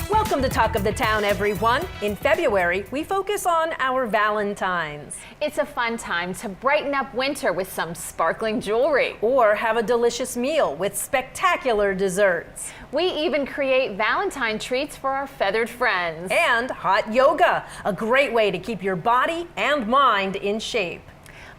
Welcome to Talk of the Town, everyone. In February, we focus on our Valentines. It's a fun time to brighten up winter with some sparkling jewelry. Or have a delicious meal with spectacular desserts. We even create Valentine treats for our feathered friends. And hot yoga, a great way to keep your body and mind in shape.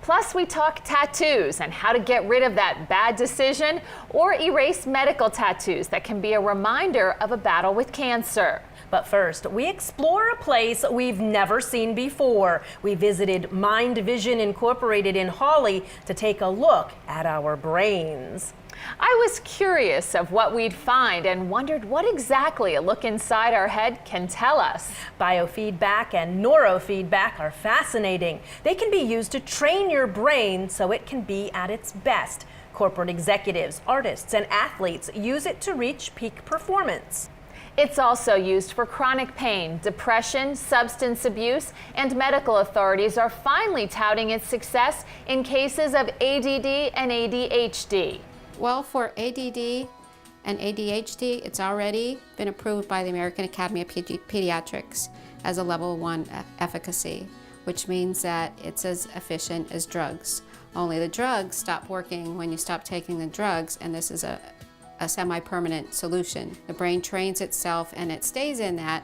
Plus, we talk tattoos and how to get rid of that bad decision or erase medical tattoos that can be a reminder of a battle with cancer. But first, we explore a place we've never seen before. We visited Mind Vision Incorporated in Hawley to take a look at our brains. I was curious of what we'd find and wondered what exactly a look inside our head can tell us. Biofeedback and neurofeedback are fascinating. They can be used to train your brain so it can be at its best. Corporate executives, artists, and athletes use it to reach peak performance. It's also used for chronic pain, depression, substance abuse, and medical authorities are finally touting its success in cases of ADD and ADHD. Well, for ADD and ADHD, it's already been approved by the American Academy of Pediatrics as a level 1 efficacy, which means that it's as efficient as drugs. Only the drugs stop working when you stop taking the drugs, and this is a semi-permanent solution. The brain trains itself and it stays in that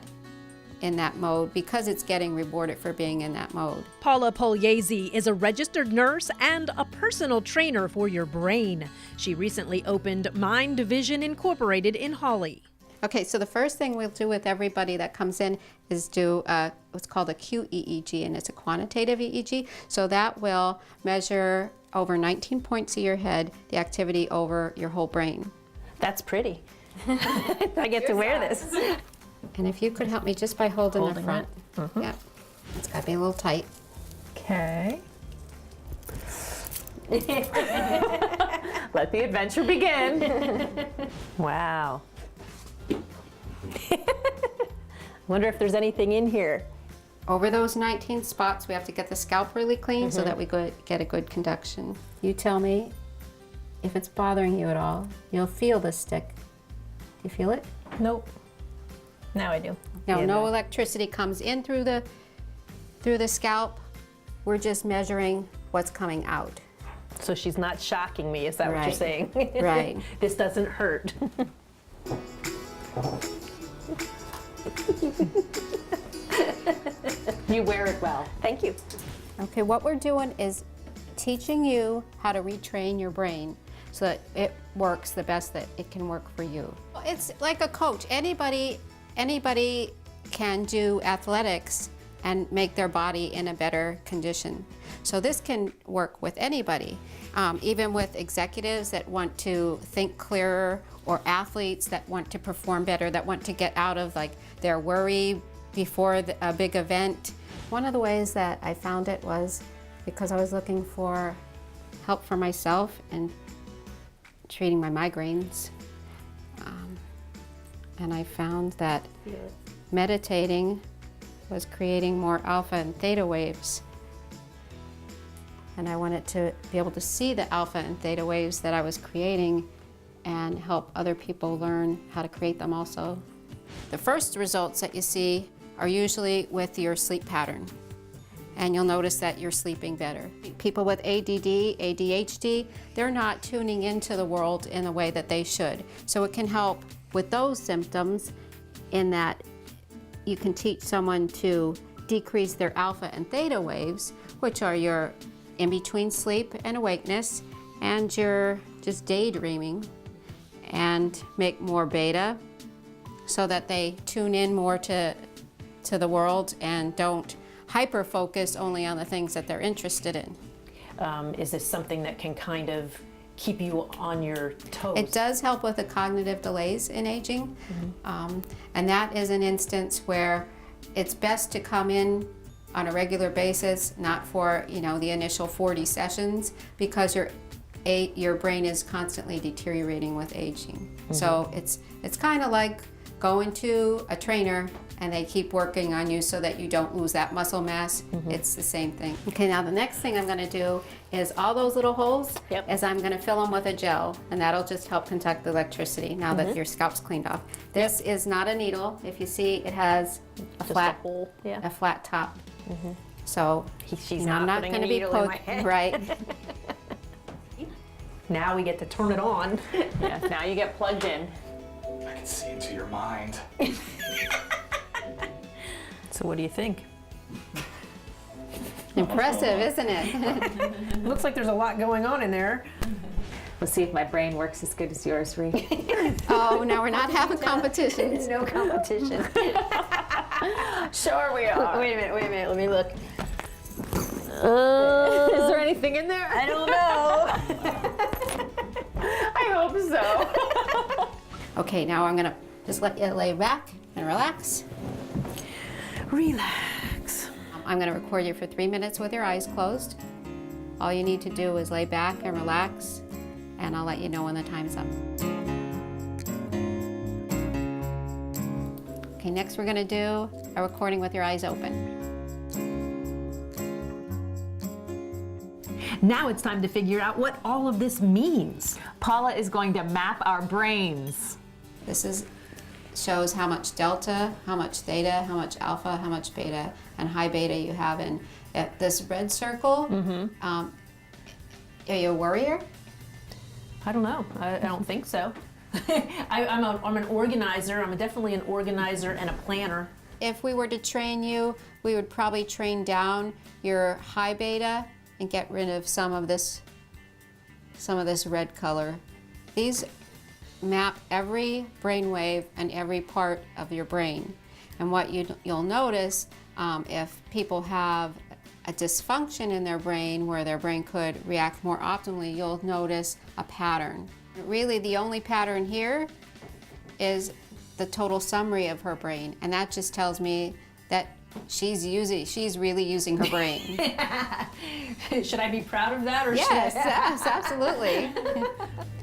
mode because it's getting rewarded for being in that mode. Paula Pugliese is a registered nurse and a personal trainer for your brain. She recently opened Mind Vision Incorporated in Hawley. Okay, so the first thing we'll do with everybody that comes in is do what's called a QEEG, and it's a quantitative EEG. So that will measure over 19 points of your head, the activity over your whole brain. That's pretty. I get to wear this. And if you could help me just by holding the front. Yep. It's got to be a little tight. Okay. Let the adventure begin. Wow. Wonder if there's anything in here. Over those 19 spots, we have to get the scalp really clean so that we get a good conduction. You tell me if it's bothering you at all. You'll feel this stick. Do you feel it? Nope. Now I do. No electricity comes in through the scalp. We're just measuring what's coming out. So she's not shocking me, is that what you're saying? Right. This doesn't hurt. You wear it well. Thank you. Okay, what we're doing is teaching you how to retrain your brain so that it works the best that it can work for you. It's like a coach. Anybody can do athletics and make their body in a better condition. So this can work with anybody, even with executives that want to think clearer, or athletes that want to perform better, that want to get out of their worry before a big event. One of the ways that I found it was because I was looking for help for myself and treating my migraines. And I found that meditating was creating more alpha and theta waves. And I wanted to be able to see the alpha and theta waves that I was creating and help other people learn how to create them also. The first results that you see are usually with your sleep pattern. And you'll notice that you're sleeping better. People with ADD, ADHD, they're not tuning into the world in the way that they should. So it can help with those symptoms in that you can teach someone to decrease their alpha and theta waves, which are your in-between sleep and awakeness, and your just daydreaming, and make more beta so that they tune in more to the world and don't hyper-focus only on the things that they're interested in. Is this something that can kind of keep you on your toes? It does help with the cognitive delays in aging. And that is an instance where it's best to come in on a regular basis, not for the initial 40 sessions, because your brain is constantly deteriorating with aging. So it's kind of like going to a trainer and they keep working on you so that you don't lose that muscle mass. It's the same thing. Okay, now the next thing I'm gonna do is all those little holes, is I'm gonna fill them with a gel, and that'll just help conduct the electricity now that your scalp's cleaned off. This is not a needle. If you see, it has a flat hole. Yeah. a flat top. So She's I'm not putting a gonna be needle in my head. right. Now we get to turn it on. Yes, now you get plugged in. I can see into your mind. So what do you think? Impressive, isn't it? Looks like there's a lot going on in there. Let's see if my brain works as good as yours, Ree. Oh, now we're not having competitions. No competition. Sure we are. Wait a minute, let me look. Is there anything in there? I don't know. I hope so. Okay, now I'm gonna just let you lay back and relax. Relax. I'm gonna record you for 3 minutes with your eyes closed. All you need to do is lay back and relax, and I'll let you know when the time's up. Okay, next we're gonna do a recording with your eyes open. Now it's time to figure out what all of this means. Paula is going to map our brains. This shows how much delta, how much theta, how much alpha, how much beta, and high beta you have in this red circle. Are you a worrier? I don't know. I don't think so. I'm an organizer. I'm definitely an organizer and a planner. If we were to train you, we would probably train down your high beta and get rid of some of this red color. These map every brainwave and every part of your brain. And what you'll notice, if people have a dysfunction in their brain where their brain could react more optimally, you'll notice a pattern. Really, the only pattern here is the total summary of her brain, and that just tells me that she's really using her brain. Should I be proud of that, or Yes, should I? yes, absolutely.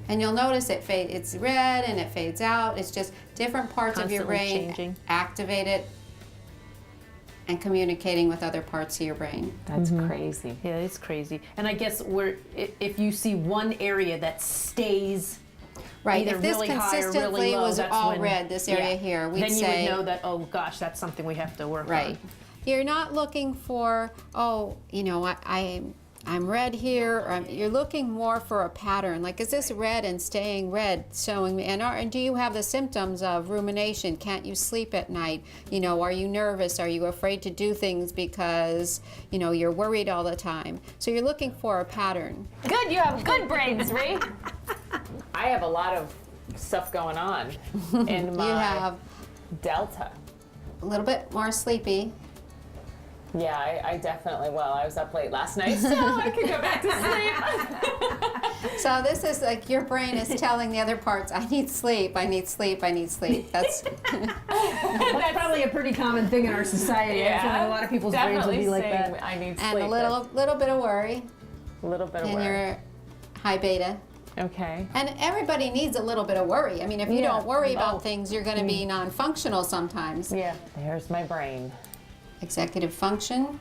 And you'll notice it's red and it fades out. It's just different parts of your Constantly brain changing. activated and communicating with other parts of your brain. That's crazy. Yeah, it's crazy. And I guess if you see one area that stays Right, either if this really high or consistently really low, was that's all when, red, this area here, we'd then say, you would know that, oh gosh, that's something we have to work on. right. You're not looking for, oh, you know, I'm red here, or you're looking more for a pattern. Like, is this red and staying red showing me? And do you have the symptoms of rumination? Can't you sleep at night? You know, are you nervous? Are you afraid to do things because, you know, you're worried all the time? So you're looking for a pattern. Good, you have good brains, Ree. I have a lot of stuff going on in my You have delta. a little bit more sleepy. Yeah, I definitely will. I was up late last night, so I could go back to sleep. So this is like your brain is telling the other parts, I need sleep, I need sleep, I need sleep. That's That's probably a pretty common thing in our society. I feel like a lot of people's brains will be like saying that. I need sleep. and a little bit of worry a little bit of in worry. your high beta. Okay. And everybody needs a little bit of worry. I mean, if you don't worry about things, you're going to be non-functional sometimes. Yeah. There's my brain. Executive function,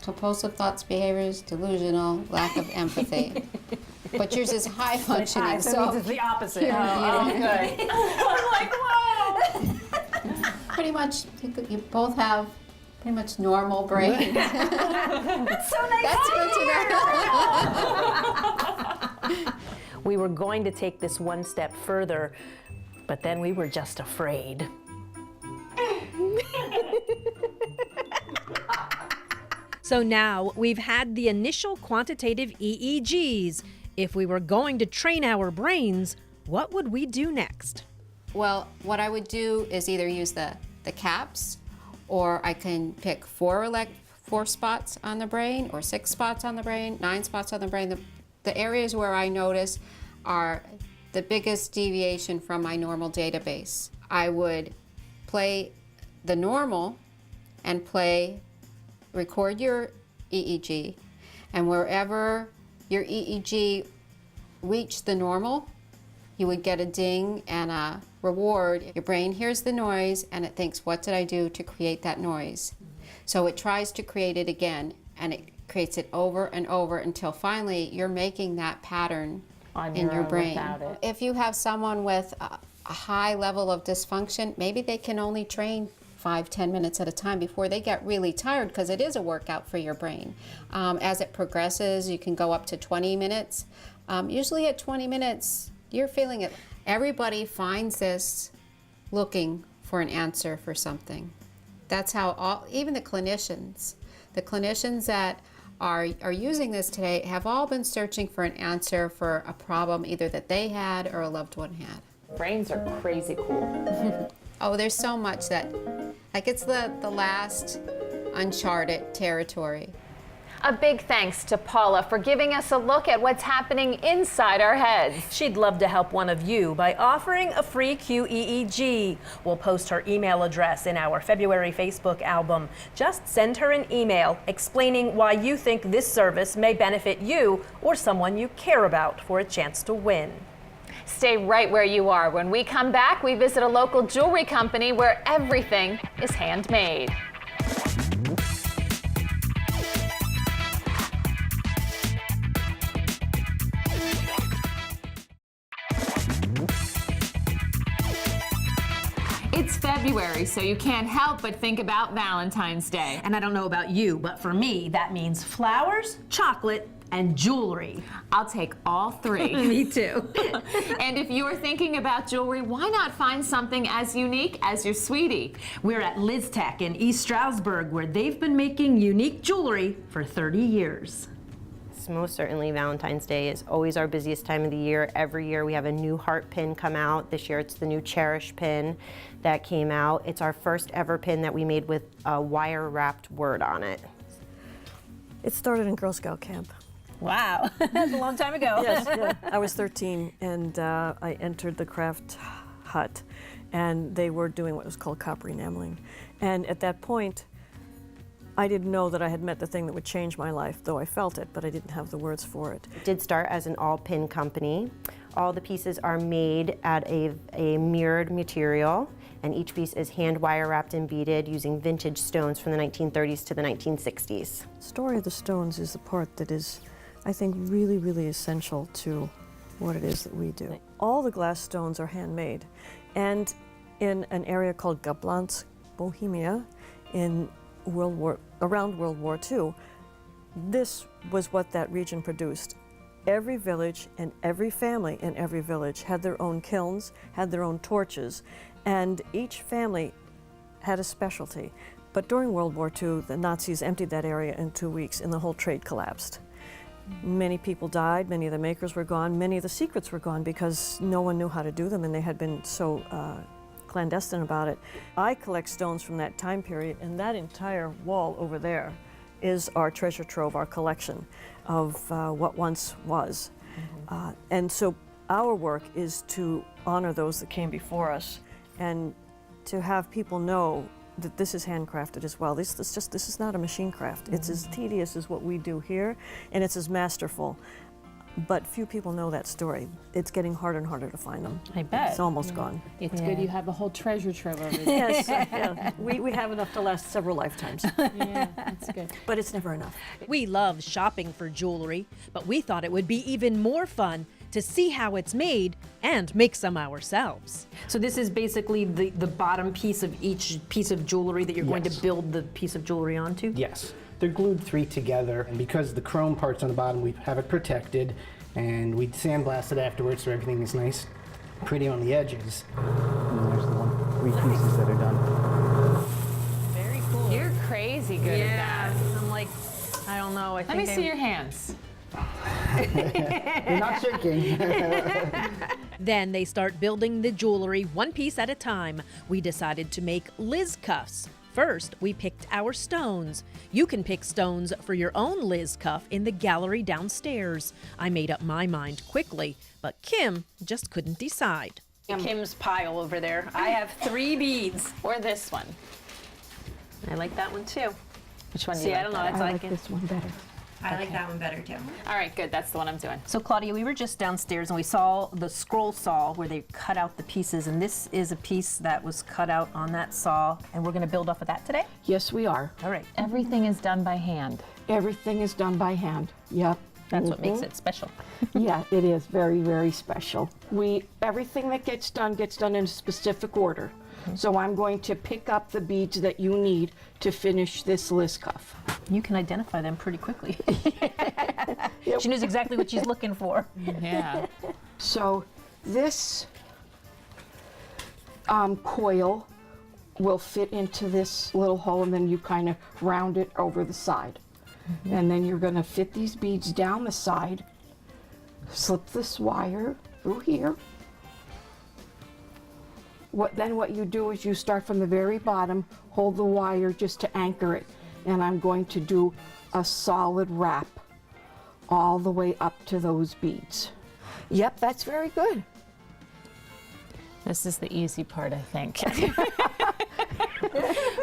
compulsive thoughts, behaviors, delusional, lack of empathy. But yours is high functioning, So it means it's the opposite. Oh, good. I'm like, whoa. pretty much you both have pretty much normal brains. That's so nice. That's good to know. We were going to take this one step further, but then we were just afraid. So now we've had the initial quantitative EEGs. If we were going to train our brains, what would we do next? Well, what I would do is either use the caps, or I can pick four spots on the brain, or 6 spots on the brain, 9 spots on the brain. The areas where I notice are the biggest deviation from my normal database. I would play the normal and record your EEG, and wherever your EEG reached the normal, you would get a ding and a reward. Your brain hears the noise and it thinks, what did I do to create that noise? So it tries to create it again, and it creates it over and over until finally you're making that pattern in your brain. If you have someone with a high level of dysfunction, maybe they can only train 5-10 minutes at a time before they get really tired, because it is a workout for your brain. As it progresses, you can go up to 20 minutes. Usually at 20 minutes, you're feeling it. Everybody finds this looking for an answer for something. That's how even the clinicians that are using this today have all been searching for an answer for a problem either that they had or a loved one had. Brains are crazy cool. Oh, there's so much that, like, it's the last uncharted territory. A big thanks to Paula for giving us a look at what's happening inside our heads. She'd love to help one of you by offering a free QEEG. We'll post her email address in our February Facebook album. Just send her an email explaining why you think this service may benefit you or someone you care about for a chance to win. Stay right where you are. When we come back, we visit a local jewelry company where everything is handmade. It's February, so you can't help but think about Valentine's Day. And I don't know about you, but for me, that means flowers, chocolate, and jewelry. I'll take all three. Me too. And if you're thinking about jewelry, why not find something as unique as your sweetie? We're at Liztech in East Stroudsmoor, where they've been making unique jewelry for 30 years. Most certainly Valentine's Day is always our busiest time of the year. Every year we have a new heart pin come out. This year it's the new Cherish pin that came out. It's our first ever pin that we made with a wire wrapped word on it. It started in Girl Scout camp. Wow, that's a long time ago. Yes, yeah. I was 13 and I entered the craft hut, and they were doing what was called copper enameling. And at that point, I didn't know that I had met the thing that would change my life, though I felt it, but I didn't have the words for it. It did start as an all pin company. All the pieces are made at a mirrored material, and each piece is hand wire wrapped and beaded using vintage stones from the 1930s to the 1960s. The story of the stones is the part that is, I think, really, really essential to what it is that we do. All the glass stones are handmade, and in an area called Gablanz, Bohemia, around World War II, this was what that region produced. Every village and every family in every village had their own kilns, had their own torches, and each family had a specialty. But during World War II, the Nazis emptied that area in 2 weeks and the whole trade collapsed. Many people died, many of the makers were gone, many of the secrets were gone because no one knew how to do them, and they had been so clandestine about it. I collect stones from that time period, and that entire wall over there is our treasure trove, our collection of what once was. And so our work is to honor those that came before us and to have people know that this is handcrafted as well. This is not a machine craft. It's as tedious as what we do here, and it's as masterful. But few people know that story. It's getting harder and harder to find them. I bet. It's almost gone. It's good you have a whole treasure trove over there. Yes, yeah. We have enough to last several lifetimes. Yeah, that's good. But it's never enough. We love shopping for jewelry, but we thought it would be even more fun to see how it's made and make some ourselves. So this is basically the bottom piece of each piece of jewelry that you're going to build the piece of jewelry onto? Yes. They're glued 3 together, and because the chrome part's on the bottom, we have it protected, and we sandblast it afterwards so everything is nice, pretty on the edges. And there's the 3 pieces that are done. Very cool. You're crazy good at that. I'm like, I don't know. Let me see your hands. You're not shaking. Then they start building the jewelry one piece at a time. We decided to make Liz cuffs. First, we picked our stones. You can pick stones for your own Liz cuff in the gallery downstairs. I made up my mind quickly, but Kim just couldn't decide. Kim's pile over there. I have 3 beads. Or this one. I like that one too. Which one do See, you I like don't know. better? It's I like like this one better. I like that one better too. All right, good. That's the one I'm doing. So Claudia, we were just downstairs and we saw the scroll saw where they cut out the pieces, and this is a piece that was cut out on that saw, and we're going to build off of that today? Yes, we are. All right. Everything is done by hand. Everything is done by hand. Yep. That's what makes it special. Yeah, it is very, very special. Everything that gets done in a specific order. So I'm going to pick up the beads that you need to finish this list cuff. You can identify them pretty quickly. She knows exactly what she's looking for. Yeah. So this coil will fit into this little hole, and then you kind of round it over the side. And then you're going to fit these beads down the side, slip this wire through here. What you do is you start from the very bottom, hold the wire just to anchor it, and I'm going to do a solid wrap all the way up to those beads. Yep, that's very good. This is the easy part, I think.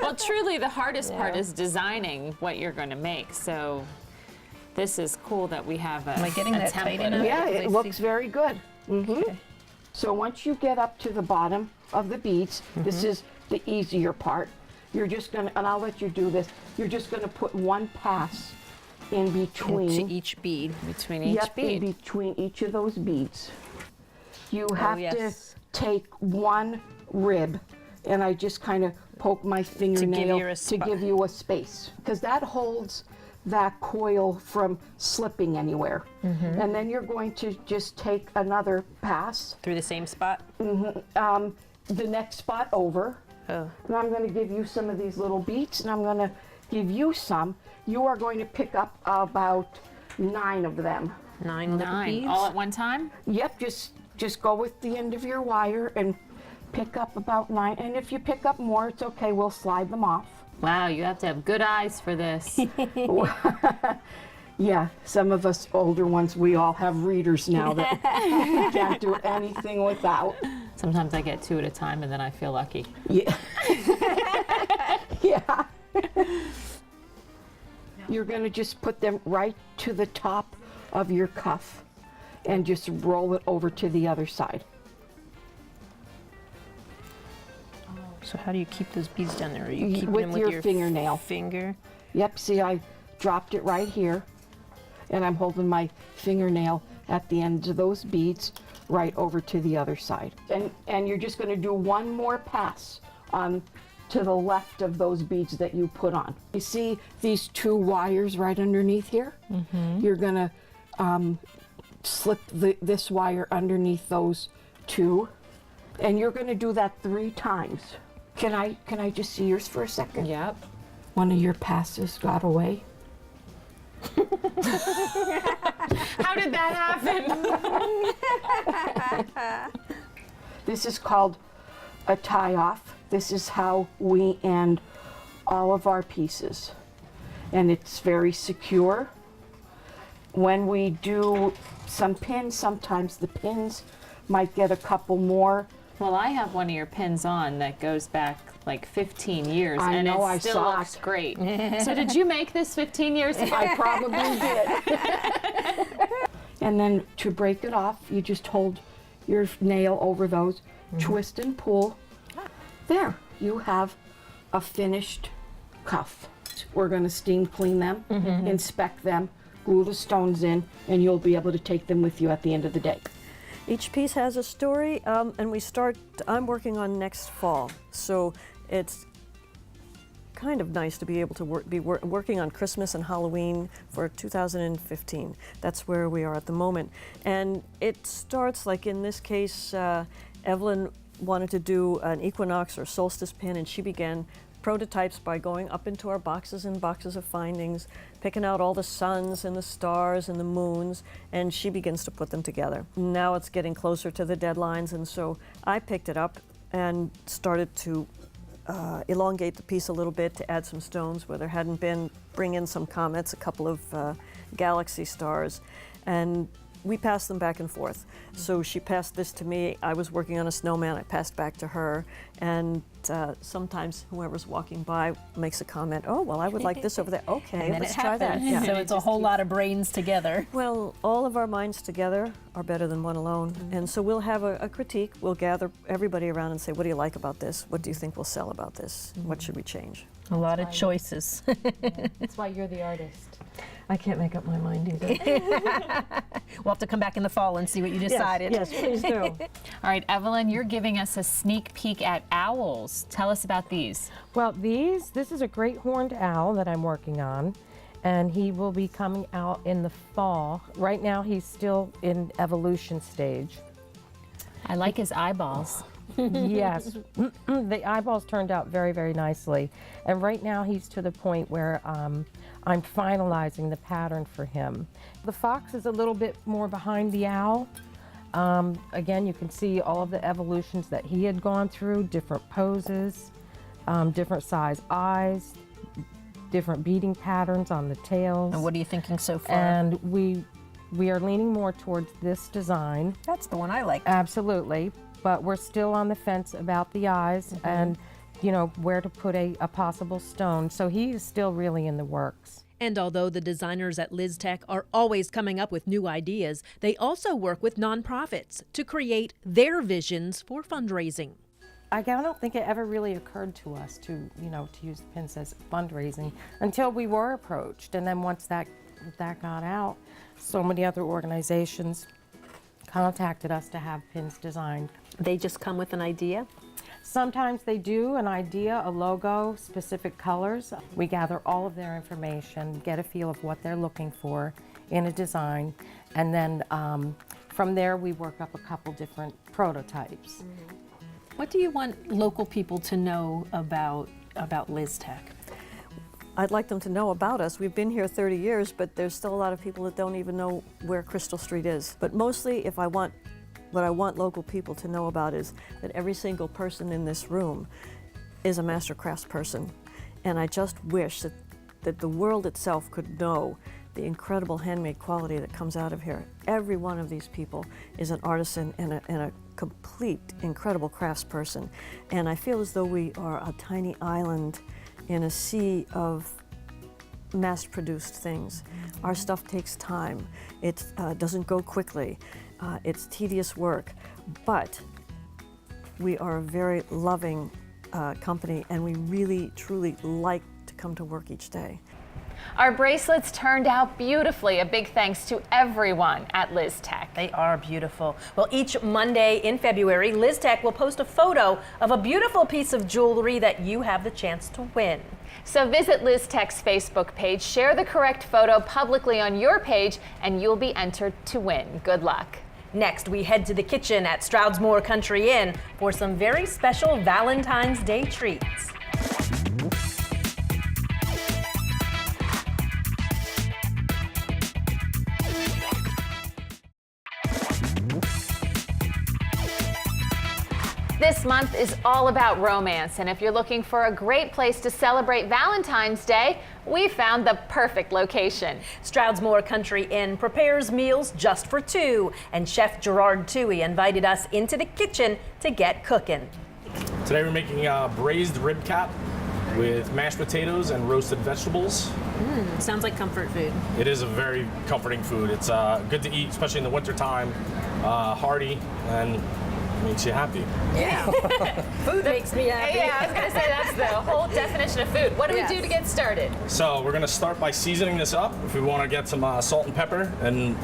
Well, truly, the hardest part is designing what you're going to make. So this is cool that we have a, Am I getting that tight enough? Yeah, Let me it looks see. very good. Okay. So once you get up to the bottom of the beads, this is the easier part. You're just gonna, and I'll let you do this, you're just gonna put one pass in between. To each bead. between each Yep, in bead. between each of those beads. You have yes. to take one rib, and I just kind of poke my fingernail you a to give you a space, because that holds that coil from slipping anywhere. And then you're going to just take another pass, Through the same spot? the next spot over, Oh. and I'm going to give you some of these little beads, and I'm going to give you some. You are going to pick up about 9 of them. 9 little beads? All at one time? Yep, just go with the end of your wire and pick up about 9. And if you pick up more, it's okay. We'll slide them off. Wow, you have to have good eyes for this. Yeah, some of us older ones, we all have readers now that can't do anything without. Sometimes I get 2 at a time and then I feel lucky. Yeah. Yeah. You're going to just put them right to the top of your cuff and just roll it over to the other side. So how do you keep those beads down there? Are you keeping With them with your your fingernail. Finger? Yep, see, I dropped it right here, and I'm holding my fingernail at the end of those beads right over to the other side. And you're just going to do one more pass on to the left of those beads that you put on. You see these 2 wires right underneath here? You're going to slip this wire underneath those 2, and you're going to do that 3 times. Can I just see yours for a second? Yep. One of your passes got away. How did that happen? This is called a tie-off. This is how we end all of our pieces. And it's very secure. When we do some pins, sometimes the pins might get a couple more. Well, I have one of your pins on that goes back like 15 years, I and know, I it still saw looks it. great. So did you make this 15 years ago? I probably did. And then to break it off, you just hold your nail over those, twist and pull. There, you have a finished cuff. We're going to steam clean them, inspect them, glue the stones in, and you'll be able to take them with you at the end of the day. Each piece has a story, and I'm working on next fall, so it's kind of nice to be able to working on Christmas and Halloween for 2015. That's where we are at the moment. And it starts, like in this case, Evelyn wanted to do an equinox or solstice pin, and she began prototypes by going up into our boxes and boxes of findings, picking out all the suns and the stars and the moons, and she begins to put them together. Now it's getting closer to the deadlines, and so I picked it up and started to elongate the piece a little bit to add some stones where there hadn't been, bring in some comets, a couple of galaxy stars, and we pass them back and forth. So she passed this to me. I was working on a snowman. I passed back to her. And sometimes whoever's walking by makes a comment, oh, well, I would like this over there. Okay, And then let's it try that. happens. So it's a whole lot of brains together. Well, all of our minds together are better than one alone. And so we'll have a critique. We'll gather everybody around and say, what do you like about this? What do you think will sell about this? What should we change? A lot of choices. That's why you're the artist. I can't make up my mind either. We'll have to come back in the fall and see what you decided. Yes, please do. All right, Evelyn, you're giving us a sneak peek at owls. Tell us about these. Well, this is a great horned owl that I'm working on, and he will be coming out in the fall. Right now, he's still in evolution stage. I like his eyeballs. Yes, the eyeballs turned out very, very nicely. And right now, he's to the point where I'm finalizing the pattern for him. The fox is a little bit more behind the owl. Again, you can see all of the evolutions that he had gone through, different poses, different size eyes, different beating patterns on the tails. And what are you thinking so far? And we are leaning more towards this design. That's the one I like. Absolutely, but we're still on the fence about the eyes and, you know, where to put a possible stone. So he is still really in the works. And although the designers at Liztech are always coming up with new ideas, they also work with nonprofits to create their visions for fundraising. I don't think it ever really occurred to us to, you know, to use the pins as fundraising until we were approached. And then once that got out, so many other organizations contacted us to have pins designed. They just come with an idea? Sometimes they do, an idea, a logo, specific colors. We gather all of their information, get a feel of what they're looking for in a design, and then from there we work up a couple different prototypes. What do you want local people to know about Liztech? I'd like them to know about us. We've been here 30 years, but there's still a lot of people that don't even know where Crystal Street is. But mostly, what I want local people to know about is that every single person in this room is a master crafts person. And I just wish that the world itself could know the incredible handmade quality that comes out of here. Every one of these people is an artisan and a complete, incredible crafts person. And I feel as though we are a tiny island in a sea of mass-produced things. Our stuff takes time. It doesn't go quickly. It's tedious work, but we are a very loving company, and we really, truly like to come to work each day. Our bracelets turned out beautifully. A big thanks to everyone at Liztech. They are beautiful. Well, each Monday in February, Liztech will post a photo of a beautiful piece of jewelry that you have the chance to win. So visit Liztech's Facebook page, share the correct photo publicly on your page, and you'll be entered to win. Good luck. Next, we head to the kitchen at Stroudsmoor Country Inn for some very special Valentine's Day treats. This month is all about romance, and if you're looking for a great place to celebrate Valentine's Day, we found the perfect location. Stroudsmoor Country Inn prepares meals just for two, and Chef Gerard Toohey invited us into the kitchen to get cooking. Today we're making a braised rib cap with mashed potatoes and roasted vegetables. Sounds like comfort food. It is a very comforting food. It's good to eat, especially in the winter time. Hearty and makes you happy. Yeah. Food makes me happy. Yeah, I was gonna say that's the whole definition of food. What do we do to get started? So we're gonna start by seasoning this up. If we want to get some salt and pepper, and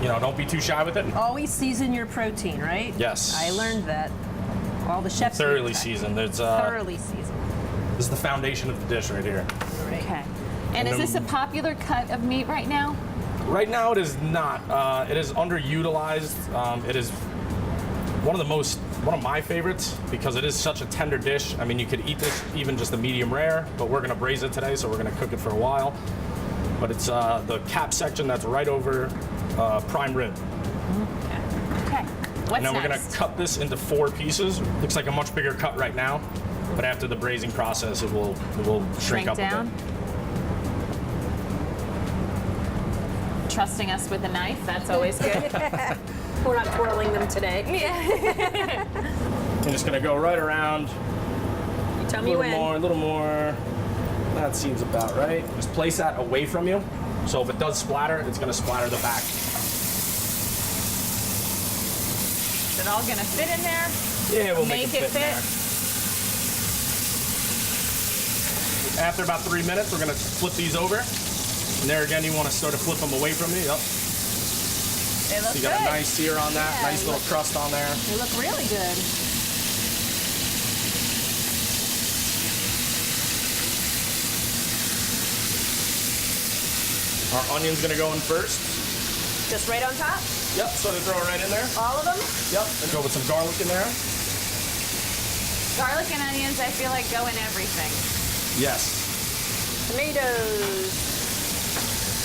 don't be too shy with it. Always season your protein, right? Yes. I learned that. All the chefs Thoroughly seasoned. It's thoroughly seasoned. This is the foundation of the dish right here. Right. Okay. And is this a popular cut of meat right now? Right now it is not. It is underutilized. It is one of my favorites because it is such a tender dish. I mean, you could eat this even just a medium rare, but we're gonna braise it today, so we're gonna cook it for a while. But it's the cap section that's right over prime rib. Okay. What's And then we're gonna next? cut this into 4 pieces. Looks like a much bigger cut right now, but after the braising process, it will shrink up down. a bit. trusting us with a knife. That's always good. We're not twirling them today. I'm just gonna go right around. You tell A me little when. more, a little more. That seems about right. Just place that away from you. So if it does splatter, it's gonna splatter the back. Is it all gonna fit in there? Yeah, we'll make Make it it fit. in fit. there. After about 3 minutes, we're gonna flip these over. And there again, you wanna sort of flip them away from you. Yep. They look So you got good. a nice sear on that, Yeah, nice little crust on there. They look really good. Our onion's gonna go in first. Just right on top? Yep, so they throw it right in there. All of them? Yep, and go with some garlic in there. Garlic and onions, I feel like go in everything. Yes. Tomatoes.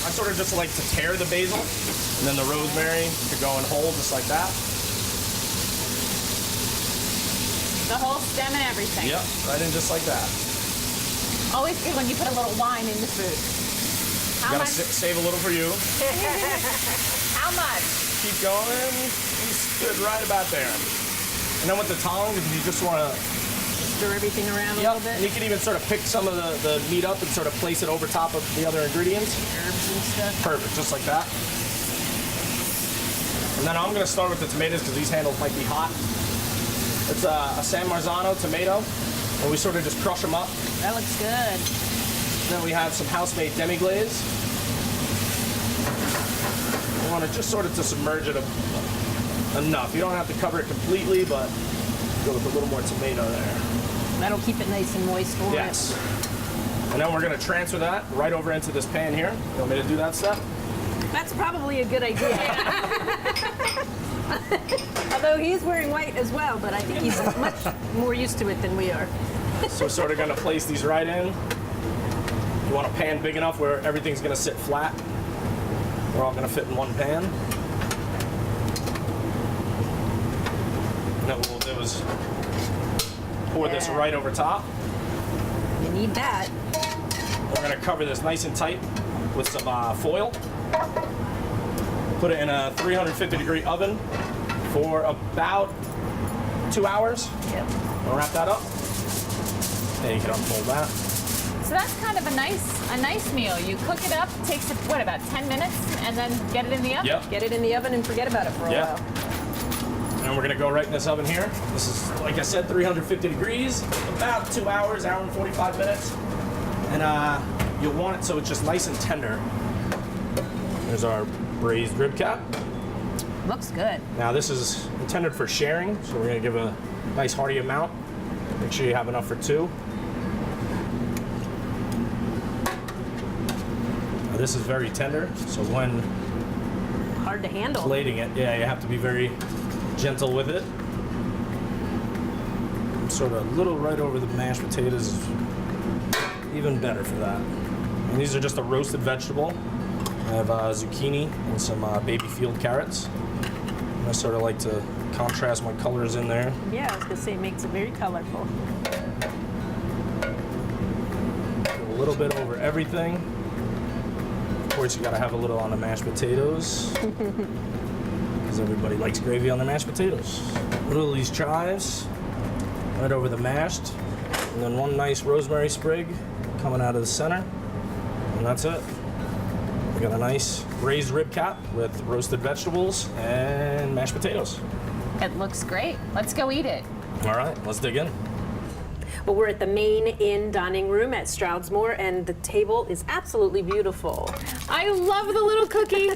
I sort of just like to tear the basil, and then the rosemary to go in whole, just like that. The whole stem and everything. Yep, right in just like that. Always good when you put a little wine in the food. How Gotta much? save a little for you. How much? Keep going. You stood right about there. And then with the tongs, if you just want to, Stir everything around a yep, little bit. and you can even sort of pick some of the meat up and sort of place it over top of the other ingredients. Herbs and stuff. Perfect, just like that. And then I'm gonna start with the tomatoes because these handles might be hot. It's a San Marzano tomato, and we sort of just crush them up. That looks good. Then we have some house-made demi-glaze. We want to just sort of to submerge it enough. You don't have to cover it completely, but go with a little more tomato there. That'll keep it nice and moist for Yes. And then we're going to transfer that right over into this pan here. You want me to do that step? it. That's probably a good idea. Although he's wearing white as well, but I think he's much more used to it than we are. So we're sort of going to place these right in. You want a pan big enough where everything's going to sit flat. We're all going to fit in one pan. And then what we'll do is pour this Yeah. right over top. You need that. We're going to cover this nice and tight with some foil. Put it in a 350-degree oven for about 2 hours. Yep. We'll wrap that up. Then you can unfold that. So that's kind of a nice meal. You cook it up, takes what, about 10 minutes, and then get it in the oven? Yep. Get it in the oven and forget about it for a Yeah. while. And we're gonna go right in this oven here. This is, like I said, 350 degrees, about 2 hours, hour and 45 minutes. And you'll want it so it's just nice and tender. There's our braised rib cap. Looks good. Now this is intended for sharing, so we're gonna give a nice hearty amount. Make sure you have enough for two. Now, this is very tender, so when Hard to handle. plating it, yeah, you have to be very gentle with it. Sort of a little right over the mashed potatoes is even better for that. And these are just a roasted vegetable. I have zucchini and some baby field carrots. And I sort of like to contrast my colors in there. Yeah, I was gonna say it makes it very colorful. A little bit over everything. Of course, you gotta have a little on the mashed potatoes. Because everybody likes gravy on their mashed potatoes. Little of these chives right over the mashed. And then one nice rosemary sprig coming out of the center. And that's it. We got a nice braised rib cap with roasted vegetables and mashed potatoes. It looks great. Let's go eat it. All right, let's dig in. Well, we're at the main inn dining room at Stroudsmoor, and the table is absolutely beautiful. I love the little cookie.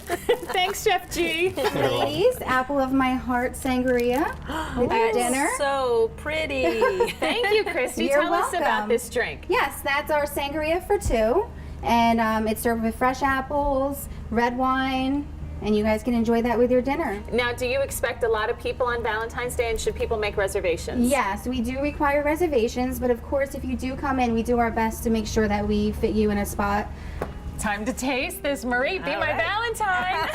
Thanks, Chef G. Ladies, apple of my heart sangria with your dinner. So pretty. Thank you, Christy. You're Tell us about welcome. this drink. Yes, that's our sangria for two. And it's served with fresh apples, red wine, and you guys can enjoy that with your dinner. Now, do you expect a lot of people on Valentine's Day, and should people make reservations? Yes, we do require reservations, but of course, if you do come in, we do our best to make sure that we fit you in a spot. Time to taste this. Marie, be my Valentine.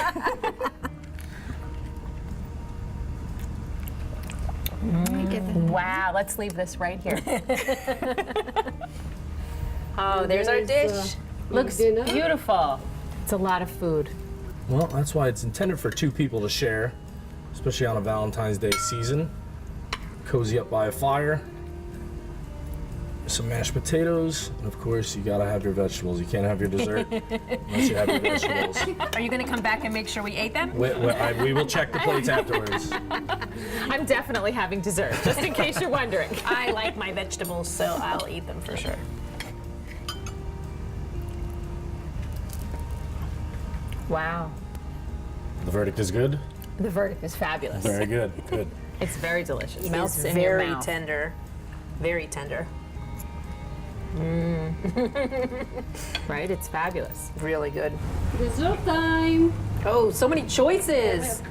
Wow, let's leave this right here. Oh, there's our dish. Looks beautiful. It's a lot of food. Well, that's why it's intended for 2 people to share, especially on a Valentine's Day season. Cozy up by a fire. Some mashed potatoes, and of course you gotta have your vegetables. You can't have your dessert unless you have your vegetables. Are you going to come back and make sure we ate them? We will check the plates afterwards. I'm definitely having dessert, just in case you're wondering. I like my vegetables, so I'll eat them for sure. Wow. The verdict is good? The verdict is fabulous. Very good, good. It's very delicious. It Melts is in your very mouth. tender. Very tender. Right? It's fabulous. Really good. Dessert time! Oh, so many choices.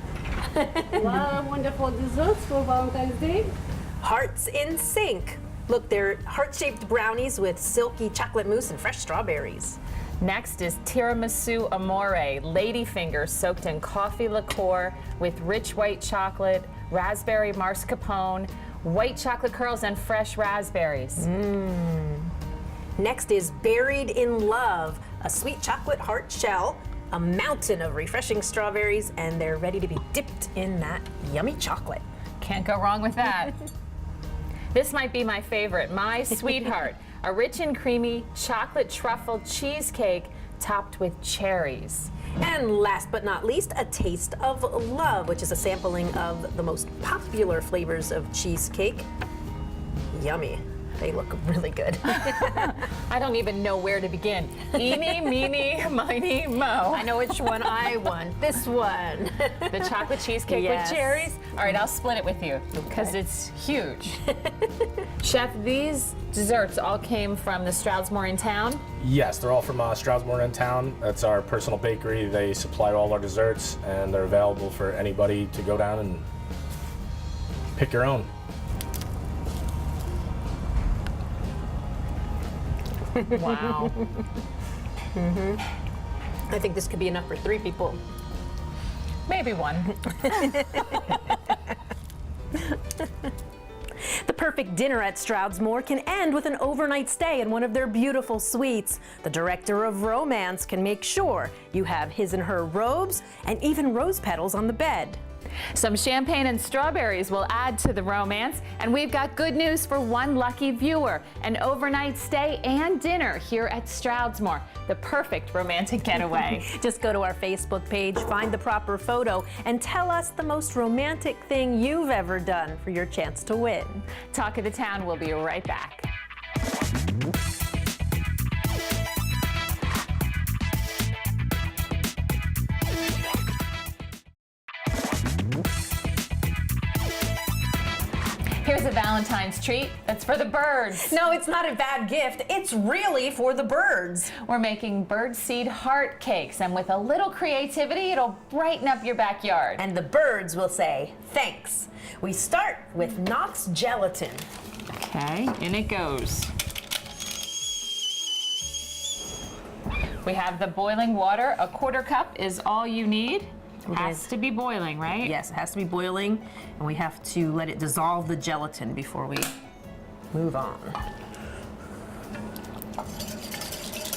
Wow, wonderful desserts for Valentine's Day. Hearts in sync. Look, they're heart-shaped brownies with silky chocolate mousse and fresh strawberries. Next is tiramisu amore, ladyfingers soaked in coffee liqueur with rich white chocolate, raspberry mascarpone, white chocolate curls, and fresh raspberries. Next is Buried in Love, a sweet chocolate heart shell, a mountain of refreshing strawberries, and they're ready to be dipped in that yummy chocolate. Can't go wrong with that. This might be my favorite, My Sweetheart, a rich and creamy chocolate truffle cheesecake topped with cherries. And last but not least, a Taste of Love, which is a sampling of the most popular flavors of cheesecake. Yummy. They look really good. I don't even know where to begin. Eeny, meeny, miny, mo. I know which one I want. This one. The chocolate cheesecake Yes. with cherries? All right, I'll split it with you because it's huge. Chef, these desserts all came from the Stroudsmoor in town? Yes, they're all from Stroudsmoor in town. That's our personal bakery. They supply all our desserts, and they're available for anybody to go down and pick your own. Wow. I think this could be enough for 3 people. Maybe one. The perfect dinner at Stroudsmoor can end with an overnight stay in one of their beautiful suites. The director of romance can make sure you have his and her robes and even rose petals on the bed. Some champagne and strawberries will add to the romance, and we've got good news for one lucky viewer, an overnight stay and dinner here at Stroudsmoor, the perfect romantic getaway. Just go to our Facebook page, find the proper photo, and tell us the most romantic thing you've ever done for your chance to win. Talk of the Town will be right back. Here's a Valentine's treat that's for the birds. No, it's not a bad gift. It's really for the birds. We're making birdseed heart cakes, and with a little creativity, it'll brighten up your backyard. And the birds will say thanks. We start with Knox gelatin. Okay, in it goes. We have the boiling water. A 1/4 cup is all you need. Has to be boiling, right? Yes, it has to be boiling, and we have to let it dissolve the gelatin before we move on.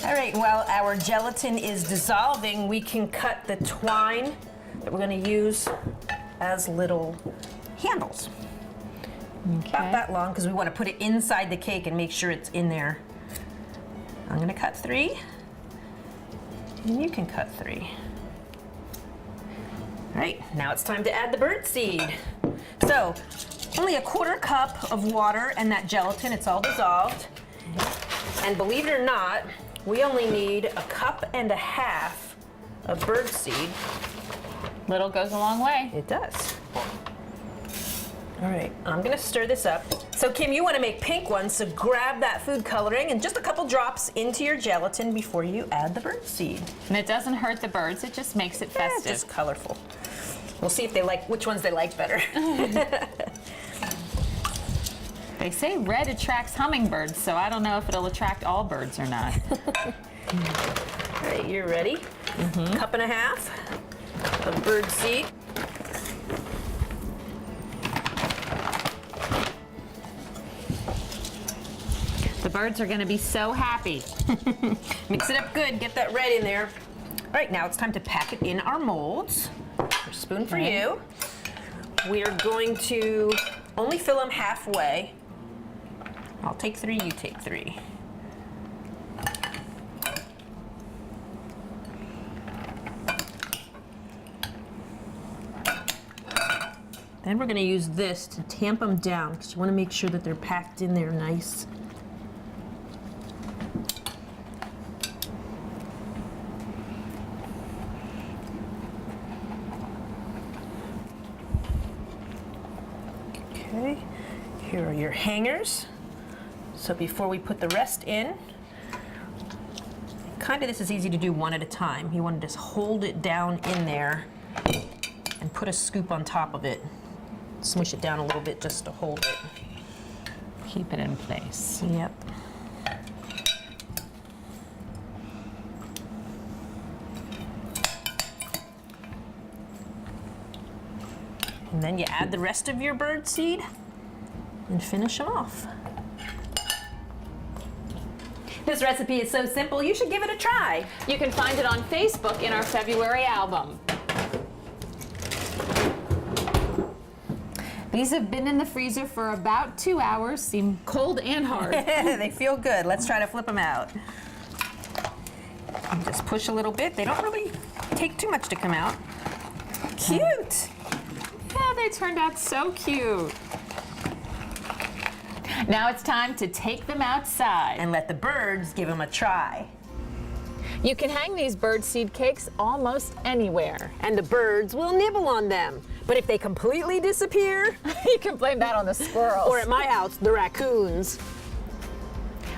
All right, while our gelatin is dissolving, we can cut the twine that we're going to use as little handles. About that long, because we want to put it inside the cake and make sure it's in there. I'm going to cut 3, and you can cut 3. All right, now it's time to add the birdseed. So, only a 1/4 cup of water and that gelatin, it's all dissolved. And believe it or not, we only need 1.5 cups of birdseed. Little goes a long way. It does. All right, I'm gonna stir this up. So Kim, you wanna make pink ones, so grab that food coloring and just a couple drops into your gelatin before you add the birdseed. And it doesn't hurt the birds, it just makes it festive. Just colorful. We'll see if they like, which ones they like better. They say red attracts hummingbirds, so I don't know if it'll attract all birds or not. All right, you're ready. 1.5 cups of birdseed. The birds are gonna be so happy. Mix it up good, get that red in there. All right, now it's time to pack it in our molds. A spoon for you. We're going to only fill them halfway. I'll take 3, you take 3. Then we're going to use this to tamp them down because you want to make sure that they're packed in there nice. Okay, here are your hangers. So before we put the rest in, this is easy to do one at a time. You want to just hold it down in there and put a scoop on top of it. Smush it down a little bit just to hold it. Keep it in place. Yep. And then you add the rest of your bird seed and finish them off. This recipe is so simple, you should give it a try. You can find it on Facebook in our February album. These have been in the freezer for about 2 hours, seem cold and hard. They feel good. Let's try to flip them out. And just push a little bit. They don't really take too much to come out. Cute. Yeah, they turned out so cute. Now it's time to take them outside and let the birds give them a try. You can hang these bird seed cakes almost anywhere. And the birds will nibble on them. But if they completely disappear, you can blame that on the squirrels. Or at my house, the raccoons.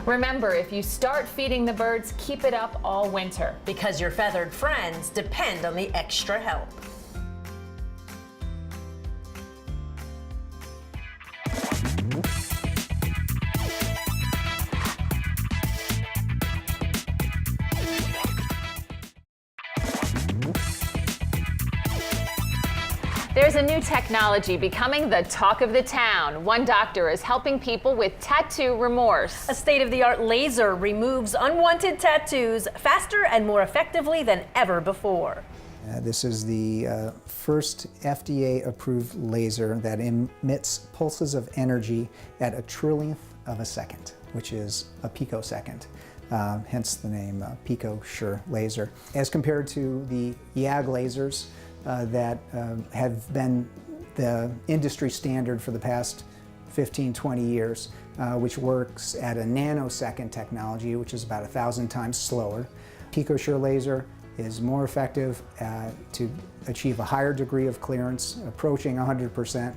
Remember, if you start feeding the birds, keep it up all winter. Because your feathered friends depend on the extra help. There's a new technology becoming the talk of the town. One doctor is helping people with tattoo remorse. A state-of-the-art laser removes unwanted tattoos faster and more effectively than ever before. This is the first FDA-approved laser that emits pulses of energy at a trillionth of a second, which is a picosecond. Hence the name PicoSure laser. As compared to the YAG lasers, that have been the industry standard for the past 15, 20 years, which works at a nanosecond technology, which is about 1,000 times slower. PicoSure laser is more effective to achieve a higher degree of clearance, approaching 100%,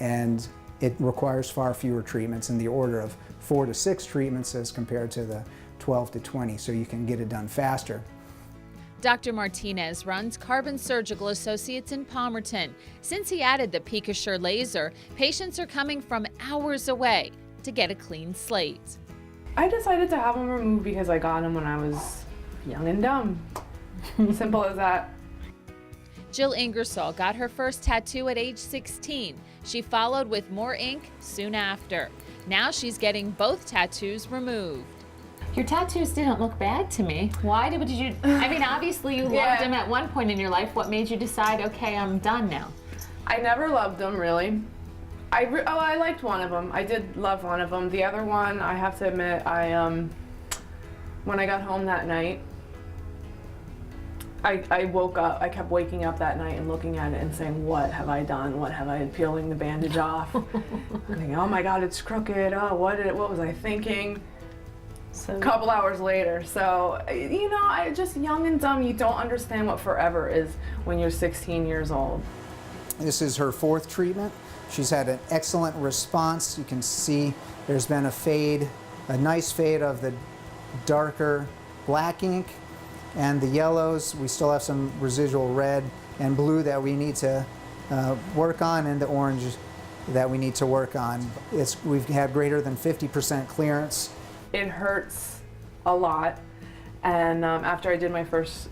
and it requires far fewer treatments in the order of 4 to 6 treatments as compared to the 12 to 20, so you can get it done faster. Dr. Martinez runs Carbon Surgical Associates in Palmerton. Since he added the PicoSure laser, patients are coming from hours away to get a clean slate. I decided to have them removed because I got them when I was young and dumb. Simple as that. Jill Ingersoll got her first tattoo at age 16. She followed with more ink soon after. Now she's getting both tattoos removed. Your tattoos didn't look bad to me. Why did you, I mean, obviously you loved them at one point in your life. What made you decide, okay, I'm done now? I never loved them, really. I liked one of them. I did love one of them. The other one, I have to admit, when I got home that night, I woke up, I kept waking up that night and looking at it and saying, what have I done? What have I, peeling the bandage off? Thinking, oh my God, it's crooked. Oh, what was I thinking? A couple hours later. So, you know, I just young and dumb, you don't understand what forever is when you're 16 years old. This is her 4th treatment. She's had an excellent response. You can see there's been a fade, a nice fade of the darker black ink and the yellows. We still have some residual red and blue that we need to work on, and the orange that we need to work on. We've had greater than 50% clearance. It hurts a lot, and after I did my first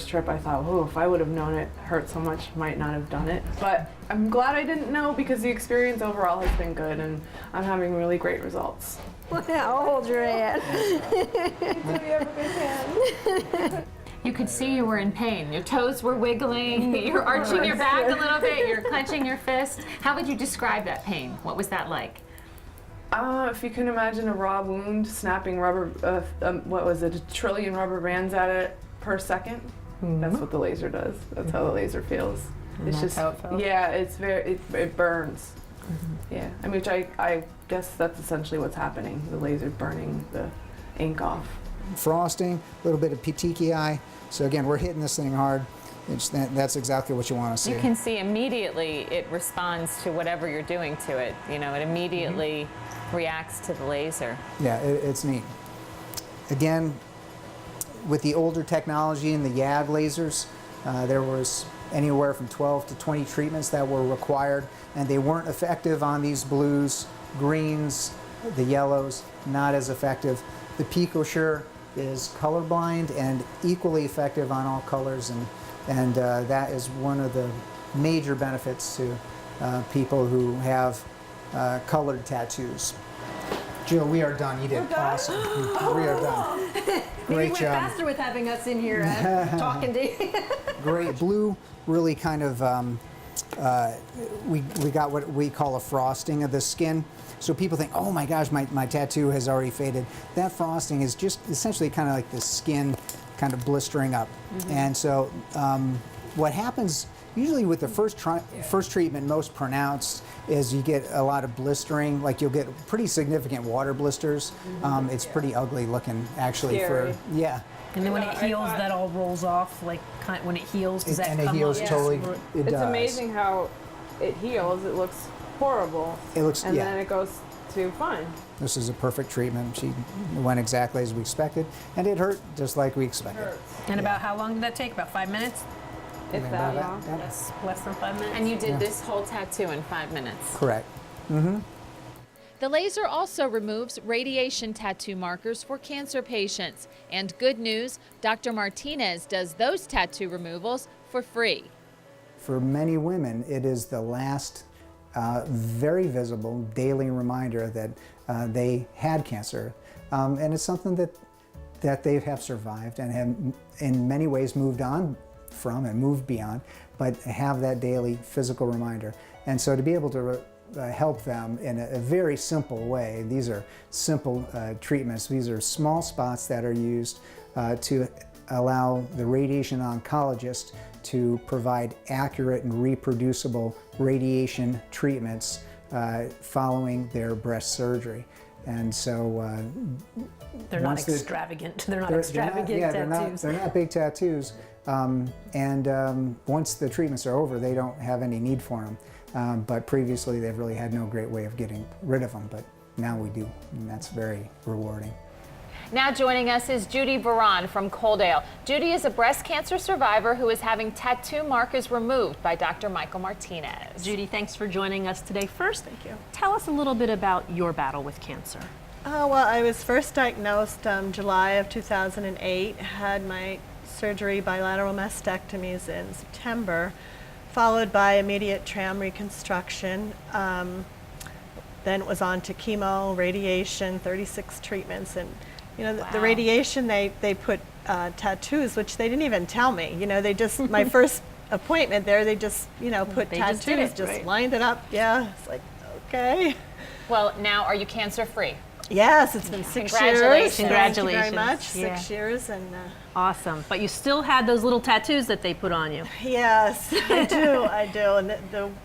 trip, I thought, oh, if I would have known it hurt so much, might not have done it. But I'm glad I didn't know, because the experience overall has been good, and I'm having really great results. I'll hold your hand. You have a good hand. You could see you were in pain. Your toes were wiggling, you're arching your back a little bit, you're clenching your fist. How would you describe that pain? What was that like? If you can imagine a raw wound, snapping rubber, what was it, 1 trillion rubber bands at it per second. That's what the laser does. That's how the laser feels. And It's that's just, how it felt? yeah, it's very, it burns. Yeah, I mean, which I guess that's essentially what's happening. The laser burning the ink off. Frosting, a little bit of petechiae. So again, we're hitting this thing hard. That's exactly what you want to see. You can see immediately it responds to whatever you're doing to it. You know, it immediately reacts to the laser. Yeah, it's neat. Again, with the older technology and the YAG lasers, there was anywhere from 12 to 20 treatments that were required, and they weren't effective on these blues, greens, the yellows, not as effective. The PicoSure is colorblind and equally effective on all colors, and that is one of the major benefits to people who have colored tattoos. Jill, we are done. You did awesome. We are done. Great went job. faster with having us in here talking to you. Great. Blue really kind of, we got what we call a frosting of the skin. So people think, oh my gosh, my tattoo has already faded. That frosting is just essentially kind of like the skin kind of blistering up. And so what happens usually with the first treatment, most pronounced, is you get a lot of blistering. Like you'll get pretty significant water blisters. It's pretty ugly looking, actually. Scary. Yeah. And then when it heals, that all rolls off. Like when it heals, does that And come it heals up? totally. It It's does. amazing how it heals. It looks horrible. It looks, and yeah. then it goes to fine. This is a perfect treatment. She went exactly as we expected, and it hurt just like we expected. And about how long did that take? About 5 minutes? If that long. Less than 5 minutes? And you did this whole tattoo in 5 minutes. Correct. The laser also removes radiation tattoo markers for cancer patients. And good news, Dr. Martinez does those tattoo removals for free. For many women, it is the last very visible daily reminder that they had cancer. And it's something that they have survived and have in many ways moved on from and moved beyond, but have that daily physical reminder. And so to be able to help them in a very simple way, these are simple treatments. These are small spots that are used to allow the radiation oncologist to provide accurate and reproducible radiation treatments following their breast surgery. And so they're not extravagant. They're not extravagant tattoos. They're not big tattoos. Once the treatments are over, they don't have any need for them. But previously, they've really had no great way of getting rid of them. But now we do, and that's very rewarding. Now joining us is Judy Varon from Coaldale. Judy is a breast cancer survivor who is having tattoo markers removed by Dr. Michael Martinez. Judy, thanks for joining us today. First, thank you. Tell us a little bit about your battle with cancer. Well, I was first diagnosed July of 2008, had my surgery, bilateral mastectomies in September, followed by immediate tram reconstruction. Then it was on to chemo, radiation, 36 treatments, and you know, the radiation, they put tattoos, which they didn't even tell me. You know, they just, my first appointment there, they just, you know, put tattoos, just lined it up. Yeah, it's like, okay. Well, now are you cancer free? Yes, it's been 6 years. Congratulations. Thank you very much. 6 years. And awesome. But you still had those little tattoos that they put on you. yes, I do. I do. And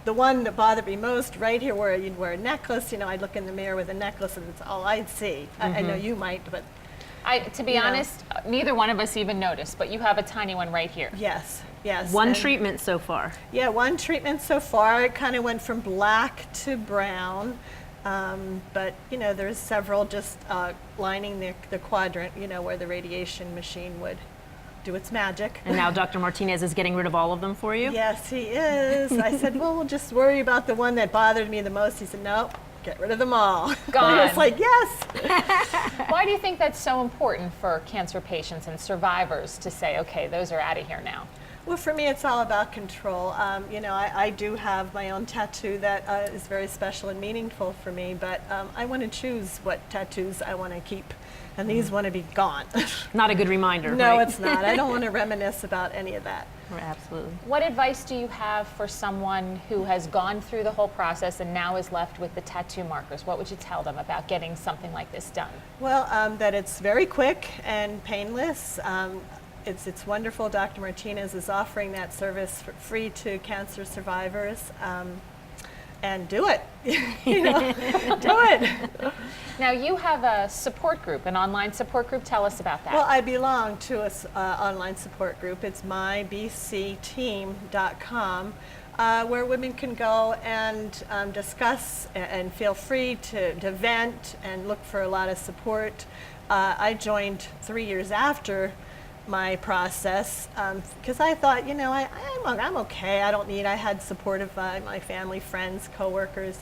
the one that bothered me most, right here where you'd wear a necklace, you know, I'd look in the mirror with a necklace and it's all I'd see. I know you might, but To be honest, neither one of us even noticed, but you have a tiny one right here. yes, yes. One and treatment so far. Yeah, one treatment so far. It kind of went from black to brown. But, you know, there's several just lining the quadrant, you know, where the radiation machine would do its magic. And now Dr. Martinez is getting rid of all of them for you? Yes, he is. I said, well, we'll just worry about the one that bothered me the most. He said, nope, get rid of them all. Gone. I was like, yes. Why do you think that's so important for cancer patients and survivors to say, okay, those are out of here now? Well, for me, it's all about control. You know, I do have my own tattoo that is very special and meaningful for me, but I want to choose what tattoos I want to keep, and these want to be gone. Not a good reminder, No, right? it's not. I don't want to reminisce about any of that. Absolutely. What advice do you have for someone who has gone through the whole process and now is left with the tattoo markers? What would you tell them about getting something like this done? Well, that it's very quick and painless. It's wonderful. Dr. Martinez is offering that service for free to cancer survivors. And do it. You know, do it. Now you have a support group, an online support group. Tell us about that. Well, I belong to an online support group. It's mybcteam.com, where women can go and discuss and feel free to vent and look for a lot of support. I joined 3 years after my process because I thought, you know, I'm okay. I don't need. I had support of my family, friends, coworkers,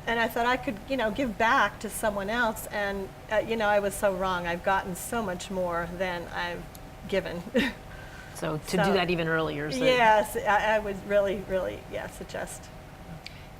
and I thought I could, you know, give back to someone else. And you know, I was so wrong. I've gotten so much more than I've given. So to do that even earlier. So. Yes, I would really, suggest.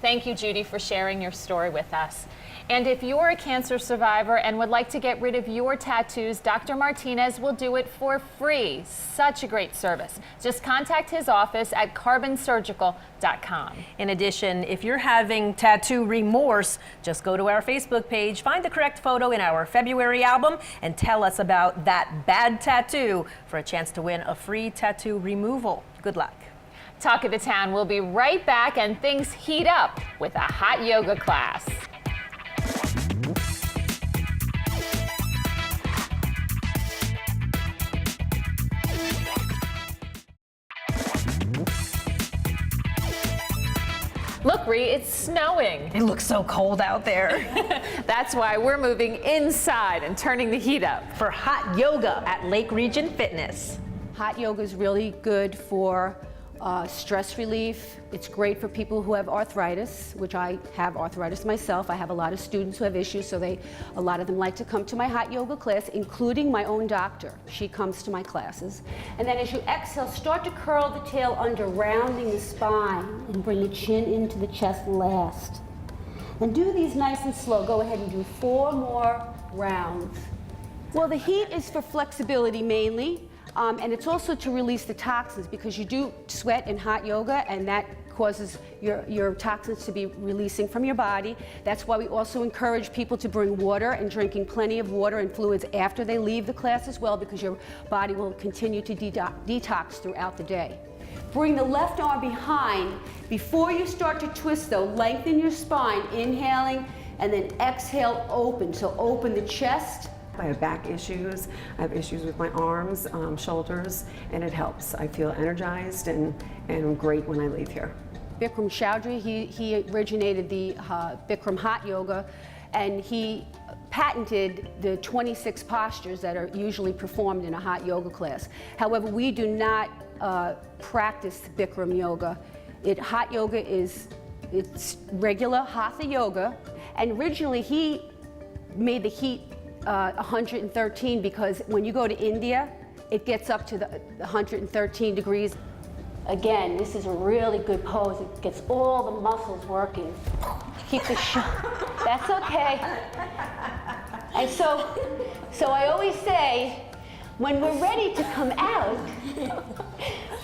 Thank you, Judy, for sharing your story with us. And if you're a cancer survivor and would like to get rid of your tattoos, Dr. Martinez will do it for free. Such a great service. Just contact his office at carbonsurgical.com. In addition, if you're having tattoo remorse, just go to our Facebook page, find the correct photo in our February album, and tell us about that bad tattoo for a chance to win a free tattoo removal. Good luck. Talk of the Town will be right back, and things heat up with a hot yoga class. Look, Ree, it's snowing. It looks so cold out there. That's why we're moving inside and turning the heat up. For hot yoga at Lake Region Fitness. Hot yoga is really good for stress relief. It's great for people who have arthritis, which I have arthritis myself. I have a lot of students who have issues, so a lot of them like to come to my hot yoga class, including my own doctor. She comes to my classes. And then as you exhale, start to curl the tail under, rounding the spine, and bring the chin into the chest last. And do these nice and slow. Go ahead and do 4 more rounds. Well, the heat is for flexibility mainly. And it's also to release the toxins, because you do sweat in hot yoga, and that causes your toxins to be releasing from your body. That's why we also encourage people to bring water and drinking plenty of water and fluids after they leave the class as well, because your body will continue to detox throughout the day. Bring the left arm behind. Before you start to twist though, lengthen your spine, inhaling, and then exhale, open. So open the chest. I have back issues, I have issues with my arms, shoulders, and it helps. I feel energized and great when I leave here. Bikram Choudhury, he originated the Bikram hot yoga, and he patented the 26 postures that are usually performed in a hot yoga class. However, we do not practice Bikram yoga. Hot yoga it's regular hatha yoga, and originally he made the heat 113 because when you go to India, it gets up to the 113 degrees. Again, this is a really good pose. It gets all the muscles working. Keep the that's okay. And so I always say, when we're ready to come out,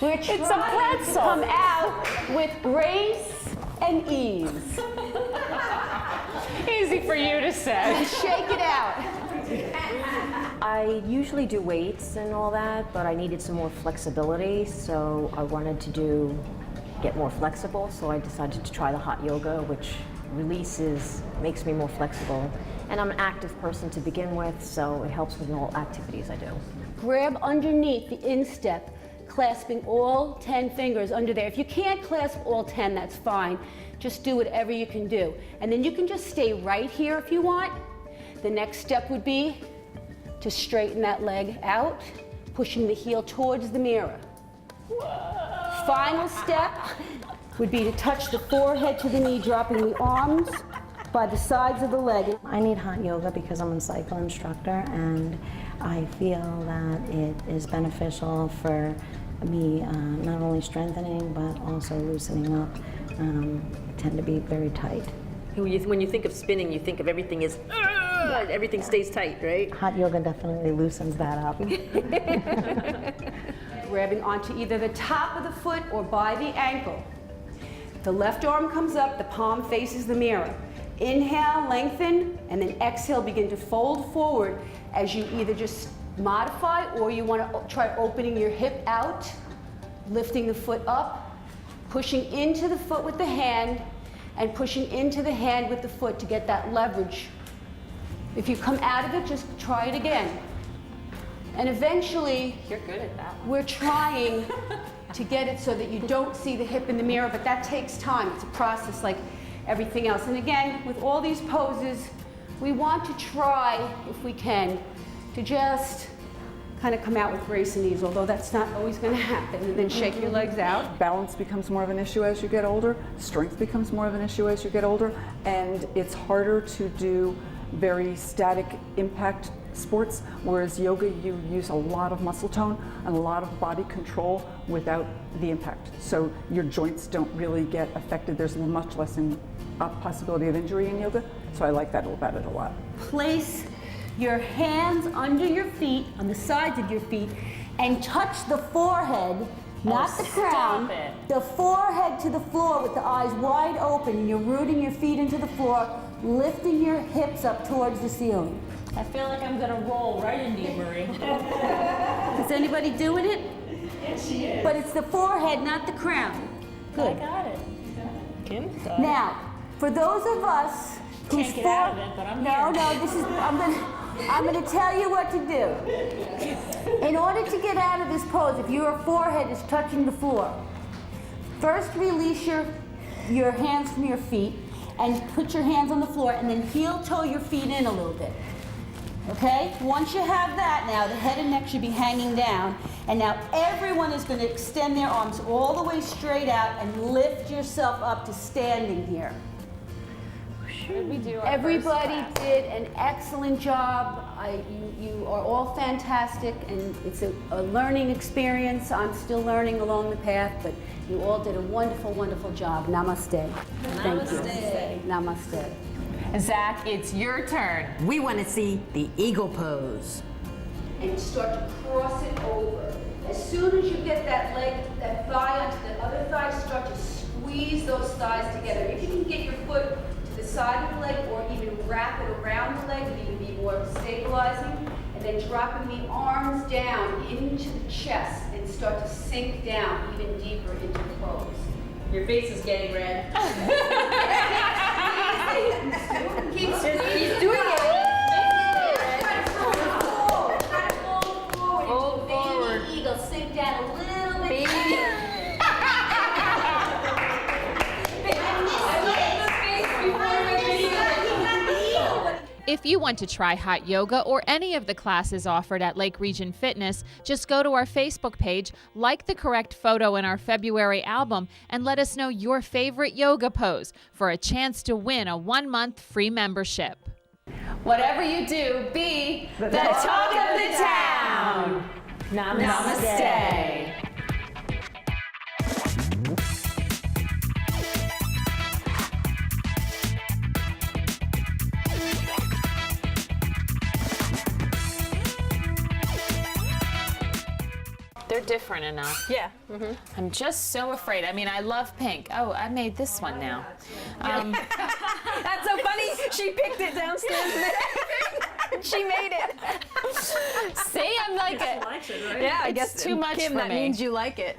we're trying to come out with grace and ease. Easy for you to say. Shake it out. I usually do weights and all that, but I needed some more flexibility, so I wanted to get more flexible, so I decided to try the hot yoga, which makes me more flexible. And I'm an active person to begin with, so it helps with all activities I do. Grab underneath the instep, clasping all 10 fingers under there. If you can't clasp all 10, that's fine. Just do whatever you can do. And then you can just stay right here if you want. The next step would be to straighten that leg out, pushing the heel towards the mirror. Whoa. Final step would be to touch the forehead to the knee, dropping the arms by the sides of the leg. I need hot yoga because I'm a cycle instructor, and I feel that it is beneficial for be not only strengthening but also loosening up. Tend to be very tight. When you think of spinning, you think of everything is, everything stays tight, right? Hot yoga definitely loosens that up. Grabbing onto either the top of the foot or by the ankle. The left arm comes up, the palm faces the mirror. Inhale, lengthen, and then exhale, begin to fold forward as you either just modify or you want to try opening your hip out, lifting the foot up, pushing into the foot with the hand, and pushing into the hand with the foot to get that leverage. If you come out of it, just try it again. And eventually, You're good at that one. we're trying to get it so that you don't see the hip in the mirror, but that takes time. It's a process like everything else. And again, with all these poses, we want to try, if we can, to just kind of come out with grace and ease, although that's not always going to happen. And then shake your legs out. Balance becomes more of an issue as you get older. Strength becomes more of an issue as you get older. And it's harder to do very static impact sports, whereas yoga, you use a lot of muscle tone and a lot of body control without the impact. So your joints don't really get affected. There's much less possibility of injury in yoga. So I like that about it a lot. Place your hands under your feet, on the sides of your feet, and touch the forehead, not the crown, the forehead to the floor with the eyes wide open. You're rooting your feet into the floor, lifting your hips up towards the ceiling. I feel like I'm gonna roll right into you, Marie. Is anybody doing it? Yes, she is. But it's the forehead, not the crown. Good. I got it. Kim? Now, for those of us whose Can't get out of it, but I'm no, here. no, this is, I'm gonna tell you what to do. In order to get out of this pose, if your forehead is touching the floor, first release your hands from your feet and put your hands on the floor and then heel toe your feet in a little bit. Okay? Once you have that, now the head and neck should be hanging down. And now everyone is going to extend their arms all the way straight out and lift yourself up to standing here. We do our Everybody first class. did an excellent job. You are all fantastic, and it's a learning experience. I'm still learning along the path, but you all did a wonderful, wonderful job. Namaste. Thank you. Namaste. Zach, it's your turn. We want to see the eagle pose. And you start to cross it over. As soon as you get that leg, that thigh onto the other thigh, start to squeeze those thighs together. If you can get your foot to the side of the leg or even wrap it around the leg, it would even be more stabilizing. And then dropping the arms down into the chest and start to sink down even deeper into the pose. Your face is getting red. Keep He's doing it. Try to fold forward. Fold forward. Baby eagle. Sink down a little bit. If you want to try hot yoga or any of the classes offered at Lake Region Fitness, just go to our Facebook page, like the correct photo in our February album, and let us know your favorite yoga pose for a chance to win a 1-month free membership. Whatever you do, be the talk of the town. Namaste. They're different enough. Yeah. I'm just so afraid. I mean, I love pink. Oh, I made this one now. That's so funny. She picked it downstairs. She made it. See, I'm like it. Yeah, I It's guess too much Kim, for that me. means you like it.